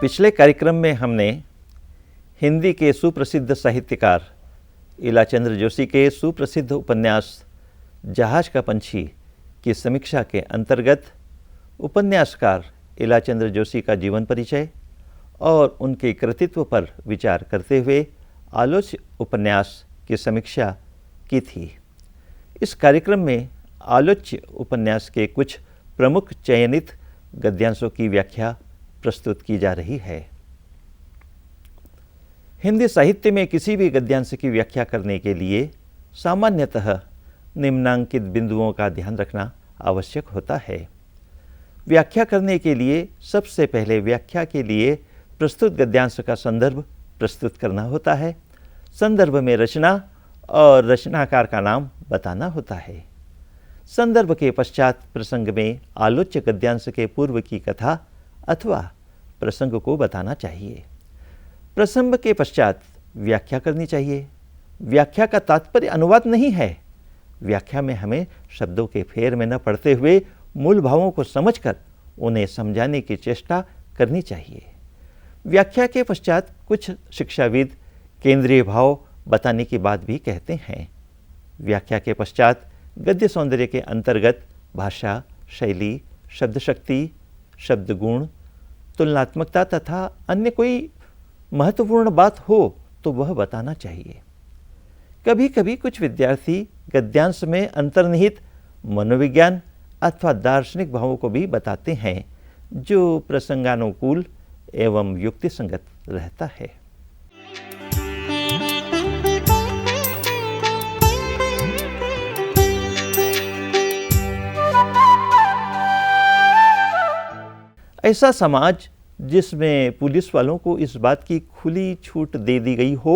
पिछले कार्यक्रम में हमने हिंदी के सुप्रसिद्ध साहित्यकार इलाचंद्र जोशी के सुप्रसिद्ध उपन्यास जहाज का पंछी की समीक्षा के अंतर्गत उपन्यासकार इलाचंद्र जोशी का जीवन परिचय और उनके कृतित्व पर विचार करते हुए आलोच्य उपन्यास की समीक्षा की थी। इस कार्यक्रम में आलोच्य उपन्यास के कुछ प्रमुख चयनित गद्यांशों की व्याख्या प्रस्तुत की जा रही है। हिंदी साहित्य में किसी भी गद्यांश की व्याख्या करने के लिए सामान्यतः निम्नांकित बिंदुओं का ध्यान रखना आवश्यक होता है। व्याख्या करने के लिए सबसे पहले व्याख्या के लिए प्रस्तुत गद्यांश का संदर्भ प्रस्तुत करना होता है। संदर्भ में रचना और रचनाकार का नाम बताना होता है। संदर्भ के पश्चात प्रसंग में आलोच्य गद्यांश के पूर्व की कथा अथवा प्रसंग को बताना चाहिए। प्रसंग के पश्चात व्याख्या करनी चाहिए। व्याख्या का तात्पर्य अनुवाद नहीं है। व्याख्या में हमें शब्दों के फेर में न पड़ते हुए मूल भावों को समझकर उन्हें समझाने की चेष्टा करनी चाहिए। व्याख्या के पश्चात कुछ शिक्षाविद केंद्रीय भाव बताने की बात भी कहते हैं। व्याख्या के पश्चात गद्य सौंदर्य के अंतर्गत भाषा, शैली, शब्द शक्ति, शब्द गुण, तुलनात्मकता तथा अन्य कोई महत्वपूर्ण बात हो तो वह बताना चाहिए। कभी कभी कुछ विद्यार्थी गद्यांश में अंतर्निहित मनोविज्ञान अथवा दार्शनिक भावों को भी बताते हैं, जो प्रसंगानुकूल एवं युक्तिसंगत रहता है। ऐसा समाज जिसमें पुलिस वालों को इस बात की खुली छूट दे दी गई हो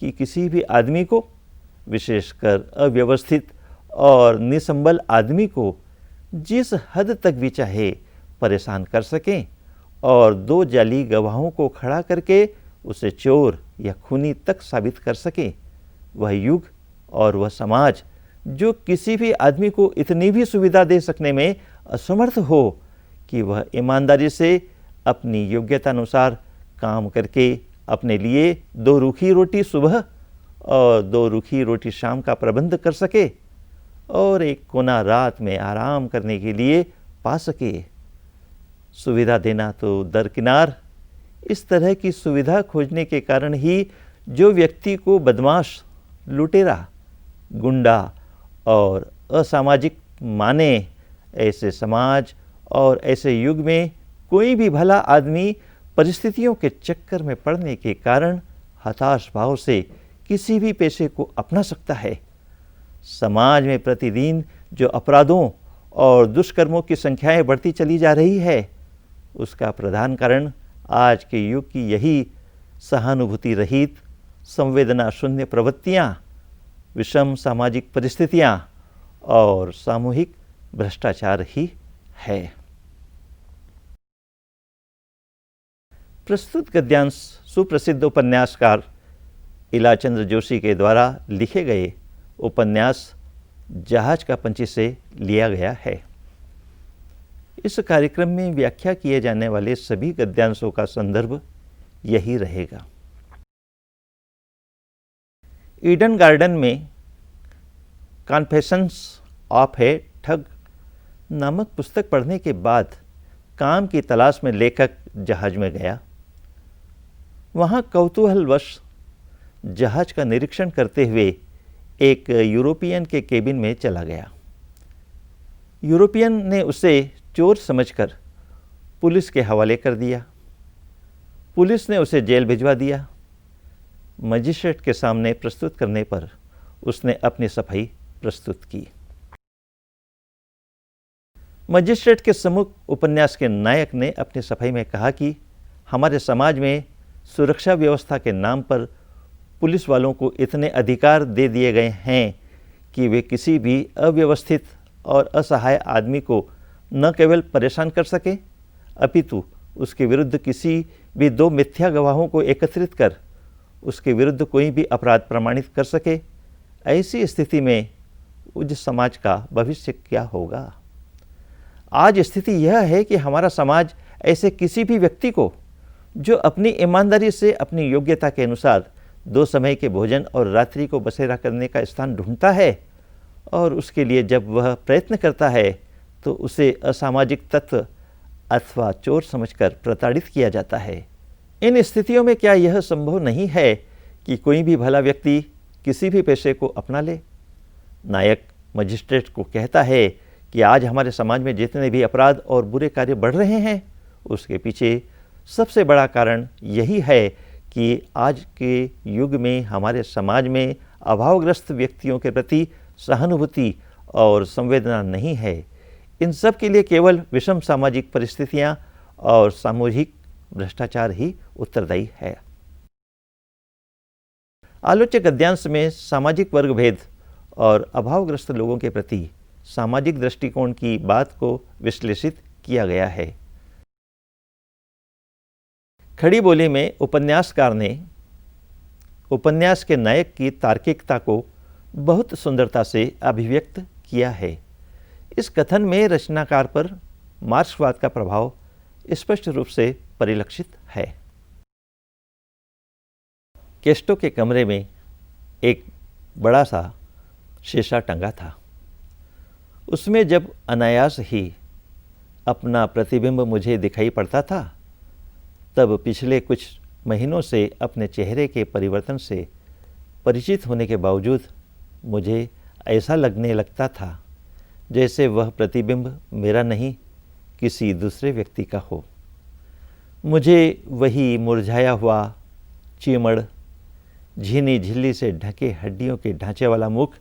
कि किसी भी आदमी को, विशेषकर अव्यवस्थित और निसंबल आदमी को, जिस हद तक भी चाहे परेशान कर सकें और दो जाली गवाहों को खड़ा करके उसे चोर या खूनी तक साबित कर सकें, वह युग और वह समाज जो किसी भी आदमी को इतनी भी सुविधा दे सकने में असमर्थ हो कि वह ईमानदारी से अपनी योग्यता अनुसार काम करके अपने लिए 2 रूखी रोटी सुबह और 2 रूखी रोटी शाम का प्रबंध कर सके और एक कोना रात में आराम करने के लिए पा सके। सुविधा देना तो दरकिनार, इस तरह की सुविधा खोजने के कारण ही जो व्यक्ति को बदमाश, लुटेरा, गुंडा और असामाजिक माने, ऐसे समाज और ऐसे युग में कोई भी भला आदमी परिस्थितियों के चक्कर में पड़ने के कारण हताश भाव से किसी भी पेशे को अपना सकता है। समाज में प्रतिदिन जो अपराधों और दुष्कर्मों की संख्याएं बढ़ती चली जा रही है, उसका प्रधान कारण आज के युग की यही सहानुभूति रहित, संवेदना शून्य प्रवृत्तियां, विषम सामाजिक परिस्थितियां और सामूहिक भ्रष्टाचार ही है। प्रस्तुत गद्यांश सुप्रसिद्ध उपन्यासकार इलाचंद्र जोशी के द्वारा लिखे गए उपन्यास जहाज का पंछी से लिया गया है। इस कार्यक्रम में व्याख्या किए जाने वाले सभी गद्यांशों का संदर्भ यही रहेगा। ईडन गार्डन में कॉन्फेशंस ऑफ ए ठग नामक पुस्तक पढ़ने के बाद काम की तलाश में लेखक जहाज में गया। वहाँ कौतूहलवश जहाज का निरीक्षण करते हुए एक यूरोपियन के केबिन में चला गया। यूरोपियन ने उसे चोर समझकर पुलिस के हवाले कर दिया। पुलिस ने उसे जेल भिजवा दिया। मजिस्ट्रेट के सामने प्रस्तुत करने पर उसने अपनी सफाई प्रस्तुत की। मजिस्ट्रेट के सम्मुख उपन्यास के नायक ने अपनी सफाई में कहा कि हमारे समाज में सुरक्षा व्यवस्था के नाम पर पुलिस वालों को इतने अधिकार दे दिए गए हैं कि वे किसी भी अव्यवस्थित और असहाय आदमी को न केवल परेशान कर सके, अपितु उसके विरुद्ध किसी भी 2 मिथ्या गवाहों को एकत्रित कर उसके विरुद्ध कोई भी अपराध प्रमाणित कर सके। ऐसी स्थिति में उस समाज का भविष्य क्या होगा? आज स्थिति यह है कि हमारा समाज ऐसे किसी भी व्यक्ति को जो अपनी ईमानदारी से अपनी योग्यता के अनुसार 2 समय के भोजन और रात्रि को बसेरा करने का स्थान ढूंढता है और उसके लिए जब वह प्रयत्न करता है तो उसे असामाजिक तत्व अथवा चोर समझकर प्रताड़ित किया जाता है। इन स्थितियों में क्या यह संभव नहीं है कि कोई भी भला व्यक्ति किसी भी पेशे को अपना ले? नायक मजिस्ट्रेट को कहता है कि आज हमारे समाज में जितने भी अपराध और बुरे कार्य बढ़ रहे हैं उसके पीछे सबसे बड़ा कारण यही है कि आज के युग में हमारे समाज में अभावग्रस्त व्यक्तियों के प्रति सहानुभूति और संवेदना नहीं है। इन सब के लिए केवल विषम सामाजिक परिस्थितियां और सामूहिक भ्रष्टाचार ही उत्तरदायी है। आलोचक गद्यांश में सामाजिक वर्ग भेद और अभावग्रस्त लोगों के प्रति सामाजिक दृष्टिकोण की बात को विश्लेषित किया गया है। खड़ी बोली में उपन्यासकार ने उपन्यास के नायक की तार्किकता को बहुत सुंदरता से अभिव्यक्त किया है। इस कथन में रचनाकार पर मार्क्सवाद का प्रभाव स्पष्ट रूप से परिलक्षित है। केस्टो के कमरे में एक बड़ा सा शीशा टंगा था। उसमें जब अनायास ही अपना प्रतिबिंब मुझे दिखाई पड़ता था तब पिछले कुछ महीनों से अपने चेहरे के परिवर्तन से परिचित होने के बावजूद मुझे ऐसा लगने लगता था जैसे वह प्रतिबिंब मेरा नहीं किसी दूसरे व्यक्ति का हो। मुझे वही मुरझाया हुआ चीमड़, झीनी झिल्ली से ढके हड्डियों के ढांचे वाला मुख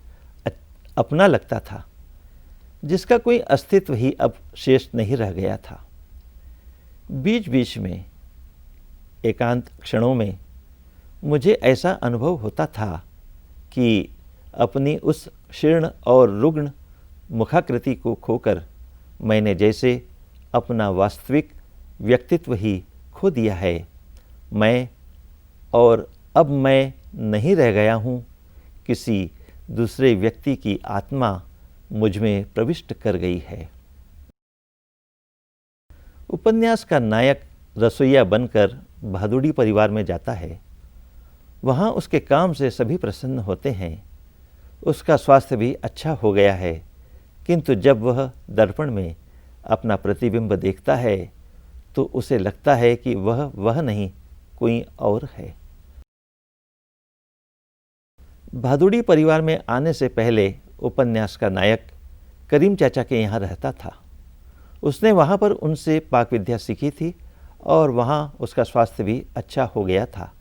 अपना लगता था, जिसका कोई अस्तित्व ही अब शेष नहीं रह गया था। बीच बीच में एकांत क्षणों में मुझे ऐसा अनुभव होता था कि अपनी उस शीर्ण और रुग्ण मुखाकृति को खोकर मैंने जैसे अपना वास्तविक व्यक्तित्व ही खो दिया है। मैं और अब मैं नहीं रह गया हूँ, किसी दूसरे व्यक्ति की आत्मा मुझ में प्रविष्ट कर गई है। उपन्यास का नायक रसोइया बनकर भादुड़ी परिवार में जाता है। वहाँ उसके काम से सभी प्रसन्न होते हैं। उसका स्वास्थ्य भी अच्छा हो गया है, किंतु जब वह दर्पण में अपना प्रतिबिंब देखता है तो उसे लगता है कि वह नहीं कोई और है। भादुड़ी परिवार में आने से पहले उपन्यास का नायक करीम चाचा के यहाँ रहता था। उसने वहाँ पर उनसे पाक विद्या सीखी थी और वहाँ उसका स्वास्थ्य भी अच्छा हो गया था।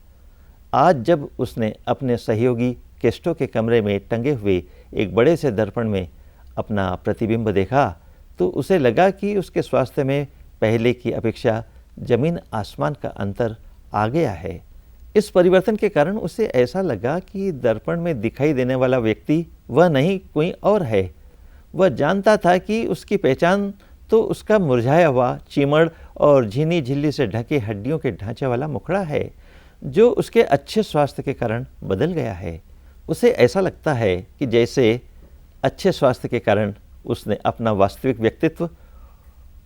आज जब उसने अपने सहयोगी केस्टो के कमरे में टंगे हुए एक बड़े से दर्पण में अपना प्रतिबिंब देखा तो उसे लगा कि उसके स्वास्थ्य में पहले की अपेक्षा जमीन आसमान का अंतर आ गया है। इस परिवर्तन के कारण उसे ऐसा लगा कि दर्पण में दिखाई देने वाला व्यक्ति वह नहीं कोई और है। वह जानता था कि उसकी पहचान तो उसका मुरझाया हुआ चीमड़ और झीनी झिल्ली से ढके हड्डियों के ढांचे वाला मुखड़ा है, जो उसके अच्छे स्वास्थ्य के कारण बदल गया है। उसे ऐसा लगता है कि जैसे अच्छे स्वास्थ्य के कारण उसने अपना वास्तविक व्यक्तित्व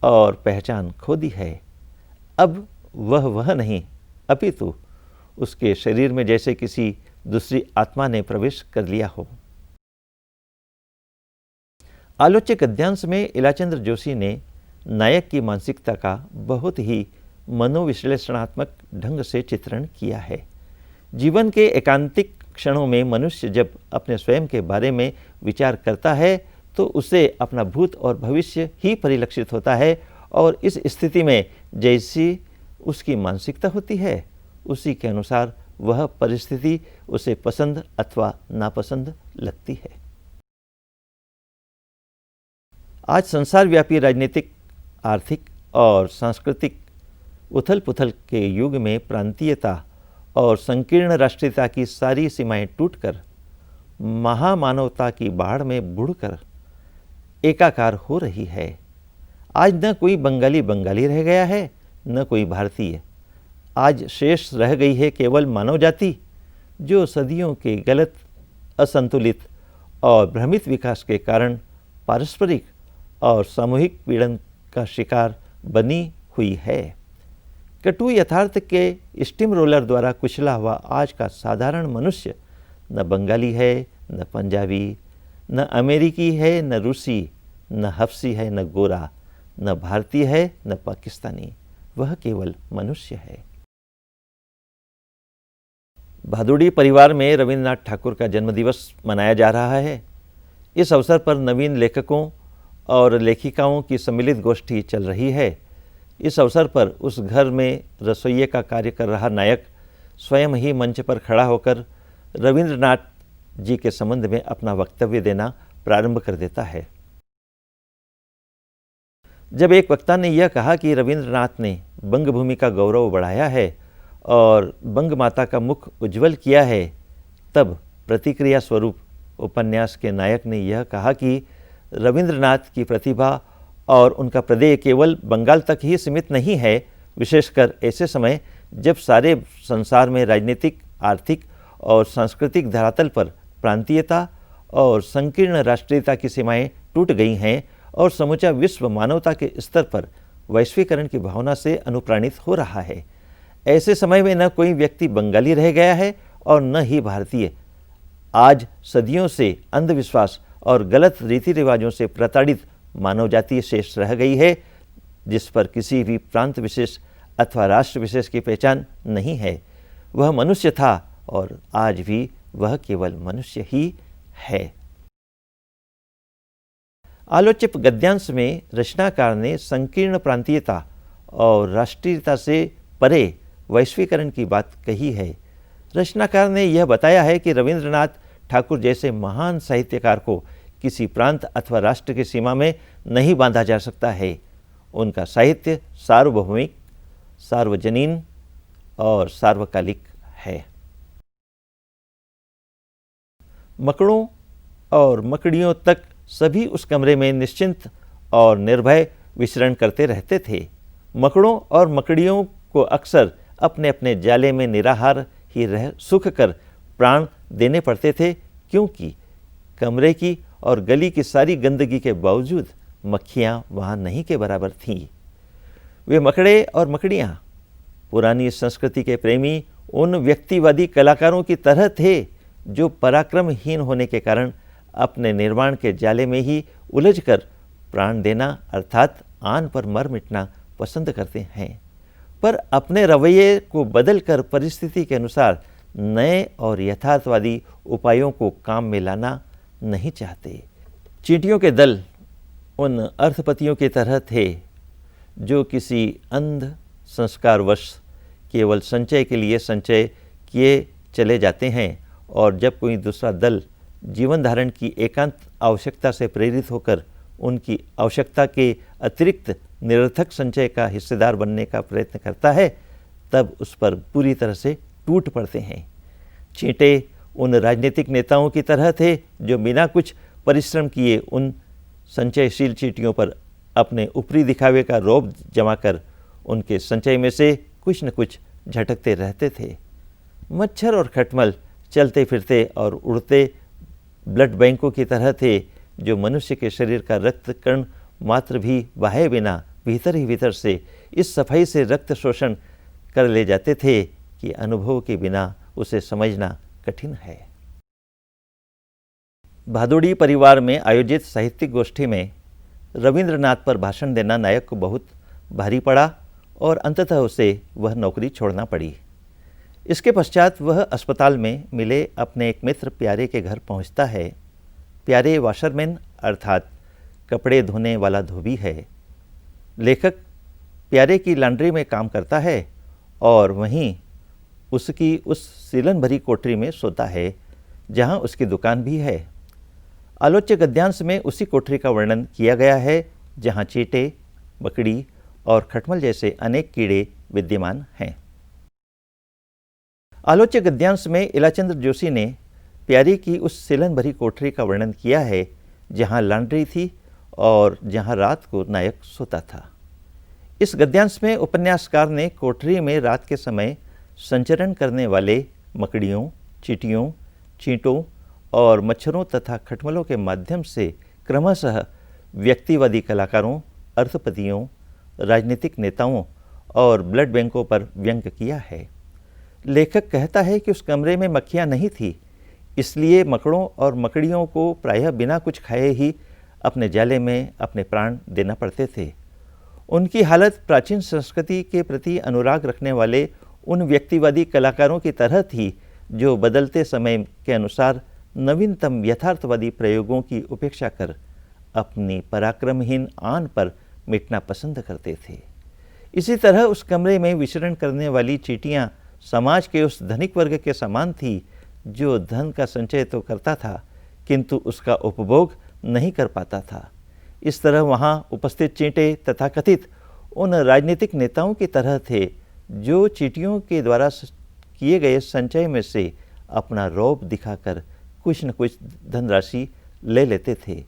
और पहचान खो दी है। अब वह नहीं, अपितु उसके शरीर में जैसे किसी दूसरी आत्मा ने प्रवेश कर लिया हो। आलोचक गद्यांश में इलाचंद्र जोशी ने नायक की मानसिकता का बहुत ही मनोविश्लेषणात्मक ढंग से चित्रण किया है। जीवन के एकांतिक क्षणों में मनुष्य जब अपने स्वयं के बारे में विचार करता है तो उसे अपना भूत और भविष्य ही परिलक्षित होता है और इस स्थिति में जैसी उसकी मानसिकता होती है उसी के अनुसार वह परिस्थिति उसे पसंद अथवा नापसंद लगती है। आज संसार व्यापी राजनीतिक, आर्थिक और सांस्कृतिक उथल पुथल के युग में प्रांतीयता और संकीर्ण राष्ट्रीयता की सारी सीमाएं टूटकर महामानवता की बाढ़ में बुड़कर एकाकार हो रही है। आज न कोई बंगाली बंगाली रह गया है, न कोई भारतीय। आज शेष रह गई है केवल मानव जाति, जो सदियों के गलत, असंतुलित और भ्रमित विकास के कारण पारस्परिक और सामूहिक पीड़न का शिकार बनी हुई है। कटु यथार्थ के स्टीम रोलर द्वारा कुचला हुआ आज का साधारण मनुष्य न बंगाली है, न पंजाबी, न अमेरिकी है, न रूसी, न हफ्सी है, न गोरा, न भारतीय है, न पाकिस्तानी। वह केवल मनुष्य है। भादुड़ी परिवार में रविंद्रनाथ ठाकुर का जन्मदिवस मनाया जा रहा है। इस अवसर पर नवीन लेखकों और लेखिकाओं की सम्मिलित गोष्ठी चल रही है। इस अवसर पर उस घर में रसोइये का कार्य कर रहा नायक स्वयं ही मंच पर खड़ा होकर रविंद्रनाथ जी के संबंध में अपना वक्तव्य देना प्रारंभ कर देता है। जब एक वक्ता ने यह कहा कि रविंद्रनाथ ने बंग भूमि का गौरव बढ़ाया है और बंग माता का मुख उज्जवल किया है, तब प्रतिक्रिया स्वरूप उपन्यास के नायक ने यह कहा कि रविंद्रनाथ की प्रतिभा और उनका प्रदेय केवल बंगाल तक ही सीमित नहीं है, विशेषकर ऐसे समय जब सारे संसार में राजनीतिक, आर्थिक और सांस्कृतिक धरातल पर प्रांतीयता और संकीर्ण राष्ट्रीयता की सीमाएं टूट गई हैं और समूचा विश्व मानवता के स्तर पर वैश्वीकरण की भावना से अनुप्राणित हो रहा है। ऐसे समय में न कोई व्यक्ति बंगाली रह गया है और न ही भारतीय। आज सदियों से अंधविश्वास और गलत रीति रिवाजों से प्रताड़ित मानव जाति शेष रह गई है, जिस पर किसी भी प्रांत विशेष अथवा राष्ट्र विशेष की पहचान नहीं है। वह मनुष्य था और आज भी वह केवल मनुष्य ही है। आलोच्य गद्यांश में रचनाकार ने संकीर्ण प्रांतीयता और राष्ट्रीयता से परे वैश्वीकरण की बात कही है। रचनाकार ने यह बताया है कि रविंद्रनाथ ठाकुर जैसे महान साहित्यकार को किसी प्रांत अथवा राष्ट्र की सीमा में नहीं बांधा जा सकता है। उनका साहित्य सार्वभौमिक, सार्वजनीन और सार्वकालिक है। मकड़ों और मकड़ियों तक सभी उस कमरे में निश्चिंत और निर्भय विचरण करते रहते थे। मकड़ों और मकड़ियों को अक्सर अपने अपने जाले में निराहार ही रह सूख कर प्राण देने पड़ते थे, क्योंकि कमरे की और गली की सारी गंदगी के बावजूद मक्खियाँ वहाँ नहीं के बराबर थीं। वे मकड़े और मकड़ियाँ पुरानी संस्कृति के प्रेमी उन व्यक्तिवादी कलाकारों की तरह थे जो पराक्रमहीन होने के कारण अपने निर्माण के जाले में ही उलझकर प्राण देना अर्थात आन पर मर मिटना पसंद करते हैं, पर अपने रवैये को बदलकर परिस्थिति के अनुसार नए और यथार्थवादी उपायों को काम में लाना नहीं चाहते। चींटियों के दल उन अर्थपतियों की तरह थे जो किसी अंध संस्कारवश केवल संचय के लिए संचय किए चले जाते हैं, और जब कोई दूसरा दल जीवन धारण की एकांत आवश्यकता से प्रेरित होकर उनकी आवश्यकता के अतिरिक्त निरर्थक संचय का हिस्सेदार बनने का प्रयत्न करता है, तब उस पर पूरी तरह से टूट पड़ते हैं। चींटे उन राजनीतिक नेताओं की तरह थे जो बिना कुछ परिश्रम किए उन संचयशील चींटियों पर अपने ऊपरी दिखावे का रौब जमा कर उनके संचय में से कुछ न कुछ झटकते रहते थे। मच्छर और खटमल चलते फिरते और उड़ते ब्लड बैंकों की तरह थे जो मनुष्य के शरीर का रक्त कण मात्र भी बहाए बिना भीतर ही भीतर से इस सफाई से रक्त शोषण कर ले जाते थे कि अनुभव के बिना उसे समझना कठिन है। भादुड़ी परिवार में आयोजित साहित्यिक गोष्ठी में रविंद्रनाथ पर भाषण देना नायक को बहुत भारी पड़ा और अंततः उसे वह नौकरी छोड़ना पड़ी। इसके पश्चात वह अस्पताल में मिले अपने एक मित्र प्यारे के घर पहुंचता है। प्यारे वाशरमैन अर्थात कपड़े धोने वाला धोबी है। लेखक प्यारे की लॉन्ड्री में काम करता है और वहीं उसकी उस सीलन भरी कोठरी में सोता है जहां उसकी दुकान भी है। आलोच्य गद्यांश में उसी कोठरी का वर्णन किया गया है जहां चींटे, मकड़ी और खटमल जैसे अनेक कीड़े विद्यमान हैं। आलोच्य गद्यांश में इलाचंद्र जोशी ने प्यारी की उस सीलन भरी कोठरी का वर्णन किया है जहां लॉन्ड्री थी और जहां रात को नायक सोता था। इस गद्यांश में उपन्यासकार ने कोठरी में रात के समय संचरण करने वाले मकड़ियों, चींटियों, चींटों और मच्छरों तथा खटमलों के माध्यम से क्रमशः व्यक्तिवादी कलाकारों, अर्थपतियों, राजनीतिक नेताओं और ब्लड बैंकों पर व्यंग किया है। लेखक कहता है कि उस कमरे में मक्खियाँ नहीं थी, इसलिए मकड़ों और मकड़ियों को प्रायः बिना कुछ खाए ही अपने जाले में अपने प्राण देना पड़ते थे। उनकी हालत प्राचीन संस्कृति के प्रति अनुराग रखने वाले उन व्यक्तिवादी कलाकारों की तरह थी जो बदलते समय के अनुसार नवीनतम यथार्थवादी प्रयोगों की उपेक्षा कर अपनी पराक्रमहीन आन पर मिटना पसंद करते थे। इसी तरह उस कमरे में विचरण करने वाली चींटियां समाज के उस धनिक वर्ग के समान थी जो धन का संचय तो करता था किंतु उसका उपभोग नहीं कर पाता था। इस तरह वहाँ उपस्थित चींटे तथाकथित उन राजनीतिक नेताओं की तरह थे जो चींटियों के द्वारा किए गए संचय में से अपना रौब दिखाकर कुछ न कुछ धनराशि ले लेते थे।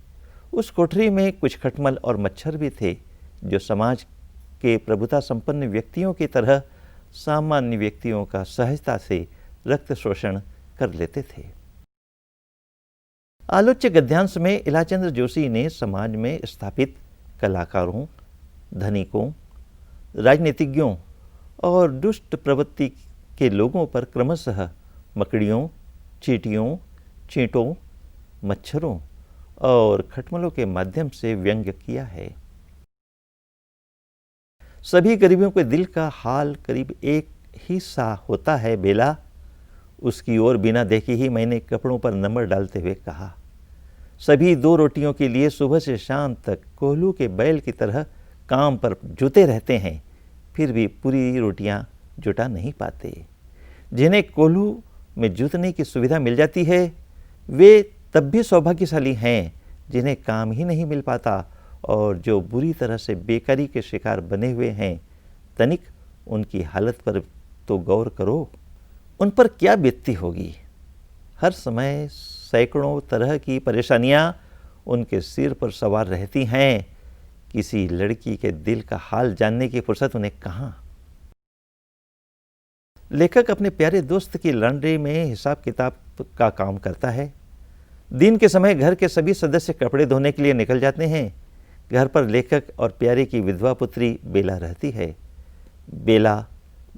उस कोठरी में कुछ खटमल और मच्छर भी थे जो समाज के प्रभुता संपन्न व्यक्तियों की तरह सामान्य व्यक्तियों का सहजता से रक्त शोषण कर लेते थे। आलोच्य गद्यांश में इलाचंद्र जोशी ने समाज में स्थापित कलाकारों, धनिकों, राजनीतिज्ञों और दुष्ट प्रवृत्ति के लोगों पर क्रमशः मकड़ियों, चींटियों, चींटों, मच्छरों और खटमलों के माध्यम से व्यंग किया है। सभी गरीबों के दिल का हाल करीब एक ही सा होता है बेला, उसकी ओर बिना देखे ही मैंने कपड़ों पर नंबर डालते हुए कहा। सभी 2 रोटियों के लिए सुबह से शाम तक कोल्हू के बैल की तरह काम पर जुटे रहते हैं, फिर भी पूरी रोटियां जुटा नहीं पाते। जिन्हें कोल्हू में जुटने की सुविधा मिल जाती है वे तब भी सौभाग्यशाली हैं जिन्हें काम ही नहीं मिल पाता और जो बुरी तरह से बेकारी के शिकार बने हुए हैं। तनिक उनकी हालत पर तो गौर करो, उन पर क्या बीतती होगी। हर समय सैकड़ों तरह की परेशानियां उनके सिर पर सवार रहती हैं। किसी लड़की के दिल का हाल जानने की फुर्सत उन्हें कहाँ। लेखक अपने प्यारे दोस्त की लॉन्ड्री में हिसाब किताब का काम करता है। दिन के समय घर के सभी सदस्य कपड़े धोने के लिए निकल जाते हैं। घर पर लेखक और प्यारे की विधवा पुत्री बेला रहती है। बेला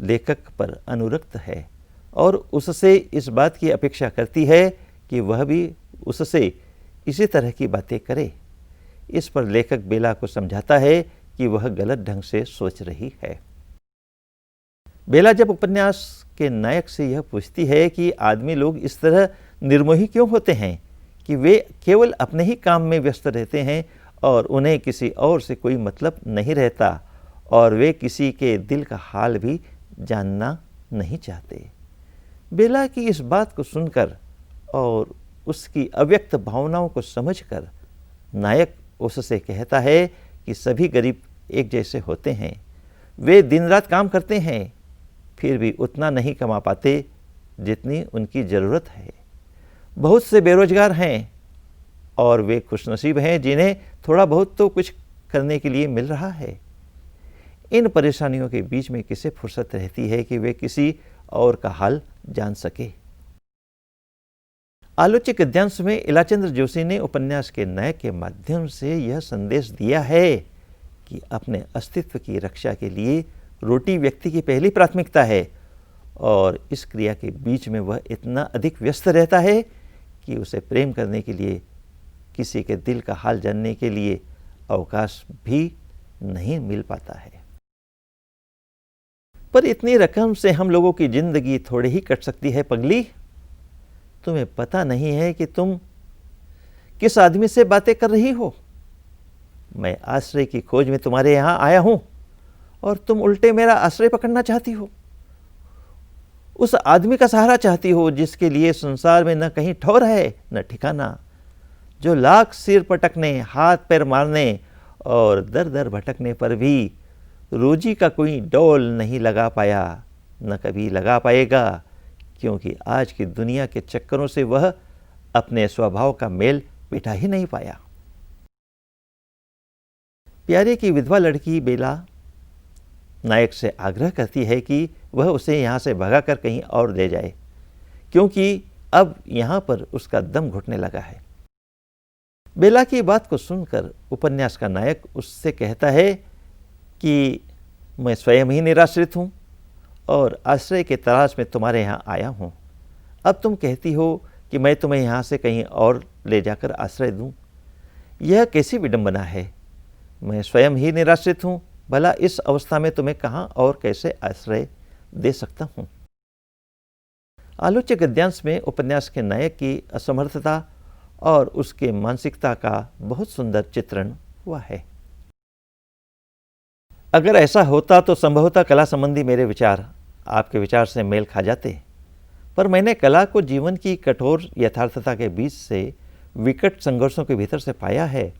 लेखक पर अनुरक्त है और उससे इस बात की अपेक्षा करती है कि वह भी उससे इसी तरह की बातें करे। इस पर लेखक बेला को समझाता है कि वह गलत ढंग से सोच रही है। बेला जब उपन्यास के नायक से यह पूछती है कि आदमी लोग इस तरह निर्मोही क्यों होते हैं कि वे केवल अपने ही काम में व्यस्त रहते हैं और उन्हें किसी और से कोई मतलब नहीं रहता और वे किसी के दिल का हाल भी जानना नहीं चाहते। बेला की इस बात को सुनकर और उसकी अव्यक्त भावनाओं को समझकर नायक उससे कहता है कि सभी गरीब एक जैसे होते हैं। वे दिन रात काम करते हैं फिर भी उतना नहीं कमा पाते जितनी उनकी ज़रूरत है। बहुत से बेरोजगार हैं और वे खुशनसीब हैं जिन्हें थोड़ा बहुत तो कुछ करने के लिए मिल रहा है। इन परेशानियों के बीच में किसे फुर्सत रहती है कि वे किसी और का हाल जान सके। आलोच्य गद्यांश में इलाचंद्र जोशी ने उपन्यास के नायक के माध्यम से यह संदेश दिया है कि अपने अस्तित्व की रक्षा के लिए रोटी व्यक्ति की पहली प्राथमिकता है और इस क्रिया के बीच में वह इतना अधिक व्यस्त रहता है कि उसे प्रेम करने के लिए, किसी के दिल का हाल जानने के लिए अवकाश भी नहीं मिल पाता है। पर इतनी रकम से हम लोगों की जिंदगी थोड़ी ही कट सकती है पगली। तुम्हें पता नहीं है कि तुम किस आदमी से बातें कर रही हो। मैं आश्रय की खोज में तुम्हारे यहाँ आया हूं और तुम उल्टे मेरा आश्रय पकड़ना चाहती हो। उस आदमी का सहारा चाहती हो जिसके लिए संसार में न कहीं ठौर है न ठिकाना, जो लाख सिर पटकने, हाथ पैर मारने और दर दर भटकने पर भी रोजी का कोई डोल नहीं लगा पाया, न कभी लगा पाएगा, क्योंकि आज की दुनिया के चक्करों से वह अपने स्वभाव का मेल बिठा ही नहीं पाया। प्यारे की विधवा लड़की बेला नायक से आग्रह करती है कि वह उसे यहाँ से भगाकर कहीं और ले जाए, क्योंकि अब यहाँ पर उसका दम घुटने लगा है। बेला की बात को सुनकर उपन्यास का नायक उससे कहता है कि मैं स्वयं ही निराश्रित हूँ और आश्रय के तलाश में तुम्हारे यहाँ आया हूँ। अब तुम कहती हो कि मैं तुम्हें यहाँ से कहीं और ले जाकर आश्रय दूँ। यह कैसी विडंबना है। मैं स्वयं ही निराश्रित हूँ, भला इस अवस्था में तुम्हें कहाँ और कैसे आश्रय दे सकता हूँ। आलोच्य गद्यांश में उपन्यास के नायक की असमर्थता और उसके मानसिकता का बहुत सुंदर चित्रण हुआ है। अगर ऐसा होता तो संभवतः कला संबंधी मेरे विचार आपके विचार से मेल खा जाते, पर मैंने कला को जीवन की कठोर यथार्थता के बीच से विकट संघर्षों के भीतर से पाया है,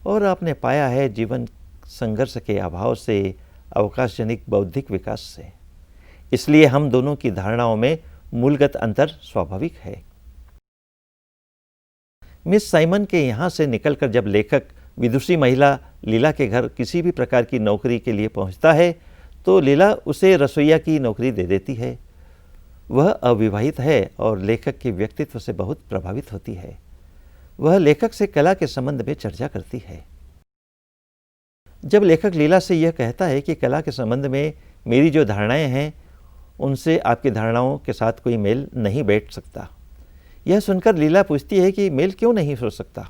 और आपने पाया है जीवन संघर्ष के अभाव से, अवकाशजनित बौद्धिक विकास से। इसलिए हम दोनों की धारणाओं में मूलगत अंतर स्वाभाविक है। मिस साइमन के यहाँ से निकलकर जब लेखक विदुषी महिला लीला के घर किसी भी प्रकार की नौकरी के लिए पहुँचता है तो लीला उसे रसोइया की नौकरी दे देती है। वह अविवाहित है और लेखक के व्यक्तित्व से बहुत प्रभावित होती है। वह लेखक से कला के संबंध में चर्चा करती है। जब लेखक लीला से यह कहता है कि कला के संबंध में मेरी जो धारणाएं हैं उनसे आपकी धारणाओं के साथ कोई मेल नहीं बैठ सकता, यह सुनकर लीला पूछती है कि मेल क्यों नहीं हो सकता।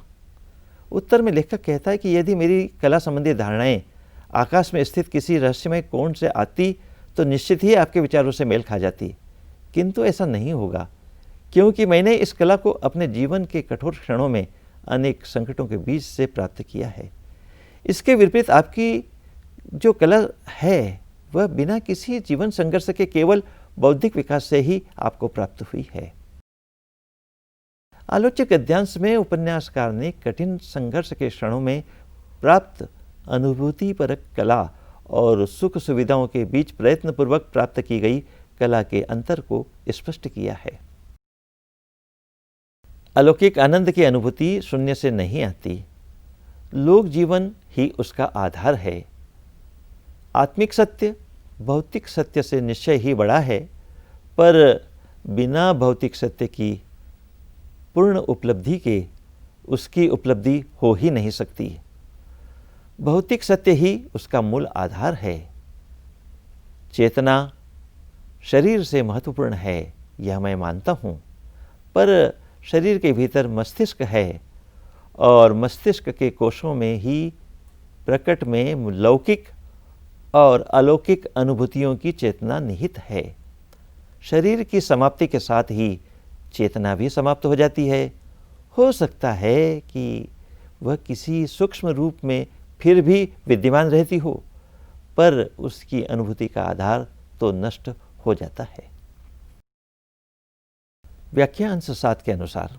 उत्तर में लेखक कहता है कि यदि मेरी कला संबंधी धारणाएं आकाश में स्थित किसी रहस्यमय कोण से आती तो निश्चित ही आपके विचारों से मेल खा जाती, किंतु ऐसा नहीं होगा, क्योंकि मैंने इस कला को अपने जीवन के कठोर क्षणों में अनेक संकटों के बीच से प्राप्त किया है। इसके विपरीत आपकी जो कला है वह बिना किसी जीवन संघर्ष के केवल बौद्धिक विकास से ही आपको प्राप्त हुई है। आलोच्य गद्यांश में उपन्यासकार ने कठिन संघर्ष के क्षणों में प्राप्त अनुभूतिपरक कला और सुख सुविधाओं के बीच प्रयत्नपूर्वक प्राप्त की गई कला के अंतर को स्पष्ट किया है। अलौकिक आनंद की अनुभूति शून्य से नहीं आती, लोक जीवन ही उसका आधार है। आत्मिक सत्य भौतिक सत्य से निश्चय ही बड़ा है, पर बिना भौतिक सत्य की पूर्ण उपलब्धि के उसकी उपलब्धि हो ही नहीं सकती। भौतिक सत्य ही उसका मूल आधार है। चेतना शरीर से महत्वपूर्ण है, यह मैं मानता हूँ, पर शरीर के भीतर मस्तिष्क है और मस्तिष्क के कोशों में ही प्रकट में लौकिक और अलौकिक अनुभूतियों की चेतना निहित है। शरीर की समाप्ति के साथ ही चेतना भी समाप्त हो जाती है। हो सकता है कि वह किसी सूक्ष्म रूप में फिर भी विद्यमान रहती हो, पर उसकी अनुभूति का आधार तो नष्ट हो जाता है। व्याख्या अंश 7 के अनुसार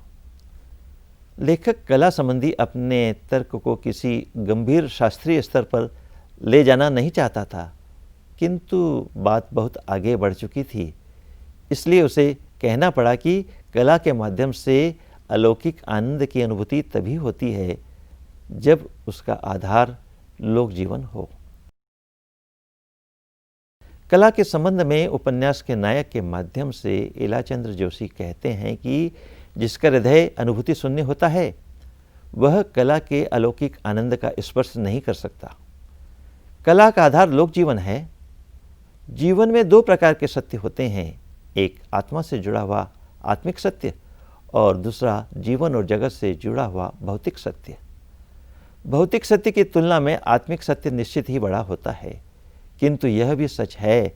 लेखक कला संबंधी अपने तर्क को किसी गंभीर शास्त्रीय स्तर पर ले जाना नहीं चाहता था, किंतु बात बहुत आगे बढ़ चुकी थी। इसलिए उसे कहना पड़ा कि कला के माध्यम से अलौकिक आनंद की अनुभूति तभी होती है जब उसका आधार लोक जीवन हो। कला के संबंध में उपन्यास के नायक के माध्यम से इलाचंद्र जोशी कहते हैं कि जिसका हृदय अनुभूति शून्य होता है वह कला के अलौकिक आनंद का स्पर्श नहीं कर सकता। कला का आधार लोक जीवन है। जीवन में 2 प्रकार के सत्य होते हैं, एक आत्मा से जुड़ा हुआ आत्मिक सत्य और दूसरा जीवन और जगत से जुड़ा हुआ भौतिक सत्य। भौतिक सत्य की तुलना में आत्मिक सत्य निश्चित ही बड़ा होता है, किंतु यह भी सच है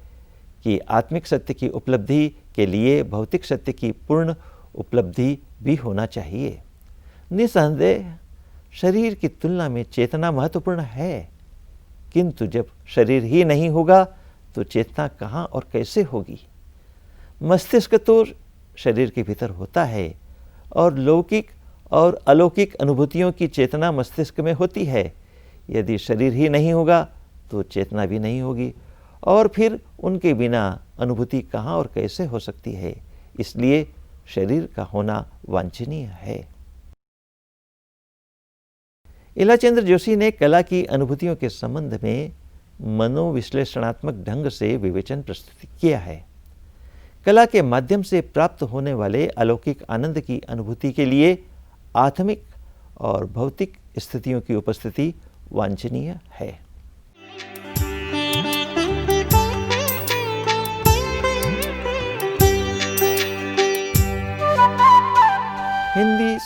कि आत्मिक सत्य की उपलब्धि के लिए भौतिक सत्य की पूर्ण उपलब्धि भी होना चाहिए। निसंदेह शरीर की तुलना में चेतना महत्वपूर्ण है, किंतु जब शरीर ही नहीं होगा तो चेतना कहाँ और कैसे होगी। मस्तिष्क तो शरीर के भीतर होता है और लौकिक और अलौकिक अनुभूतियों की चेतना मस्तिष्क में होती है। यदि शरीर ही नहीं होगा तो चेतना भी नहीं होगी, और फिर उनके बिना अनुभूति कहाँ और कैसे हो सकती है। इसलिए शरीर का होना वांछनीय है। इलाचंद्र जोशी ने कला की अनुभूतियों के संबंध में मनोविश्लेषणात्मक ढंग से विवेचन प्रस्तुत किया है। कला के माध्यम से प्राप्त होने वाले अलौकिक आनंद की अनुभूति के लिए आत्मिक और भौतिक स्थितियों की उपस्थिति वांछनीय है।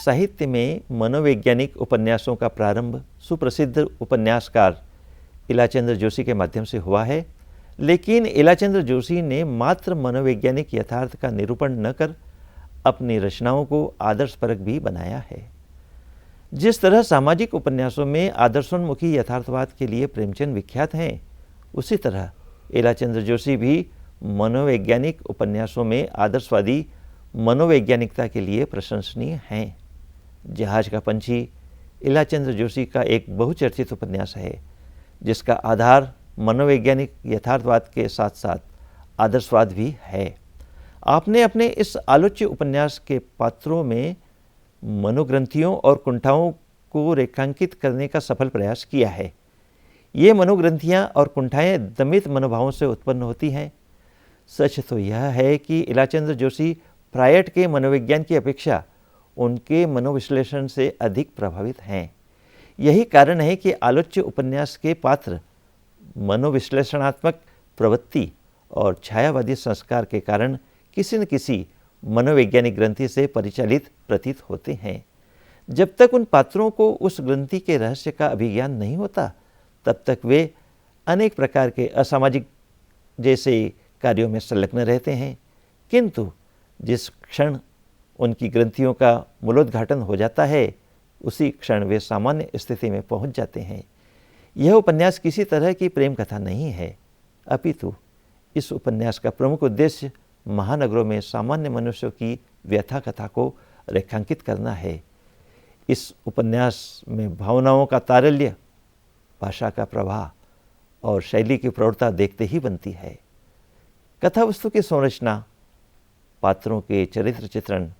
साहित्य में मनोवैज्ञानिक उपन्यासों का प्रारंभ सुप्रसिद्ध उपन्यासकार इलाचंद्र जोशी के माध्यम से हुआ है, लेकिन इलाचंद्र जोशी ने मात्र मनोवैज्ञानिक यथार्थ का निरूपण न कर अपनी रचनाओं को आदर्शपरक भी बनाया है। जिस तरह सामाजिक उपन्यासों में आदर्शोन्मुखी यथार्थवाद के लिए प्रेमचंद विख्यात हैं, उसी तरह इलाचंद्र जोशी भी मनोवैज्ञानिक उपन्यासों में आदर्शवादी मनोवैज्ञानिकता के लिए प्रशंसनीय हैं। जहाज का पंछी इलाचंद्र जोशी का एक बहुचर्चित उपन्यास है, जिसका आधार मनोवैज्ञानिक यथार्थवाद के साथ साथ आदर्शवाद भी है। आपने अपने इस आलोच्य उपन्यास के पात्रों में मनोग्रंथियों और कुंठाओं को रेखांकित करने का सफल प्रयास किया है। ये मनोग्रंथियां और कुंठाएं दमित मनोभावों से उत्पन्न होती हैं। सच तो यह है कि इलाचंद्र जोशी फ्रायड के मनोविज्ञान की अपेक्षा उनके मनोविश्लेषण से अधिक प्रभावित हैं। यही कारण है कि आलोच्य उपन्यास के पात्र मनोविश्लेषणात्मक प्रवृत्ति और छायावादी संस्कार के कारण किसी न किसी मनोवैज्ञानिक ग्रंथि से परिचालित प्रतीत होते हैं। जब तक उन पात्रों को उस ग्रंथि के रहस्य का अभिज्ञान नहीं होता, तब तक वे अनेक प्रकार के असामाजिक जैसे कार्यों में संलग्न रहते हैं। किंतु जिस क्षण उनकी ग्रंथियों का मूलोद्घाटन हो जाता है, उसी क्षण वे सामान्य स्थिति में पहुंच जाते हैं। यह उपन्यास किसी तरह की प्रेम कथा नहीं है, अपितु इस उपन्यास का प्रमुख उद्देश्य महानगरों में सामान्य मनुष्यों की व्यथा कथा को रेखांकित करना है। इस उपन्यास में भावनाओं का तारल्य, भाषा का प्रवाह और शैली की प्रौढ़ता देखते ही बनती है। कथा वस्तु की संरचना, पात्रों के चरित्र चित्रण,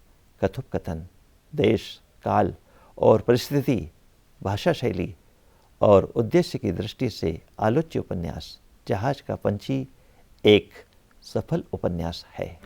कथोपकथन, देश, काल और परिस्थिति, भाषा शैली और उद्देश्य की दृष्टि से आलोच्य उपन्यास जहाज का पंछी एक सफल उपन्यास है।